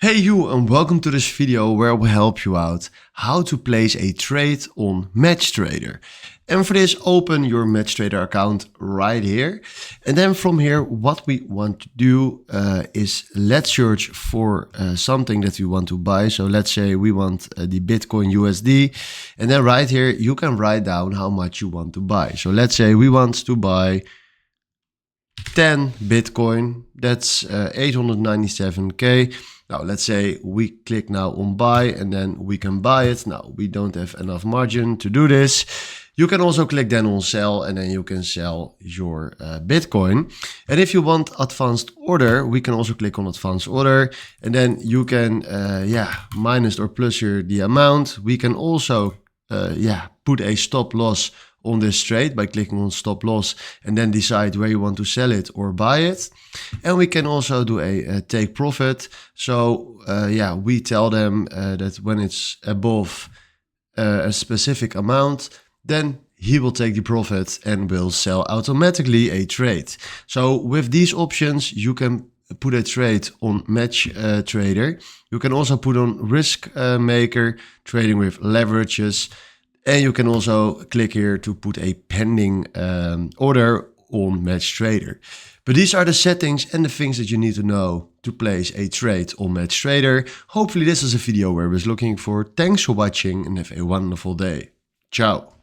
Hey you, and welcome to this video where I will help you out how to place a trade on MatchTrader. And for this, open your MatchTrader account right here. And then from here, what we want to do is let's search for something that we want to buy. So let's say we want the Bitcoin USD. And then right here, you can write down how much you want to buy. So let's say we want to buy 10 Bitcoin. That's 897K. Now, let's say we click now on buy and then we can buy it. Now, we don't have enough margin to do this. You can also click then on sell and then you can sell your Bitcoin. And if you want advanced order, we can also click on advanced order and then you can minus or plus here the amount. We can also put a stop loss on this trade by clicking on stop loss and then decide where you want to sell it or buy it. And we can also do a take profit. So we tell them that when it's above a specific amount, then he will take the profit and will sell automatically a trade. So with these options, you can put a trade on MatchTrader. You can also put on risk maker, trading with leverages. And you can also click here to put a pending order on MatchTrader. But these are the settings and the things that you need to know to place a trade on MatchTrader. Hopefully this is a video where I was looking for. Thanks for watching and have a wonderful day. Ciao.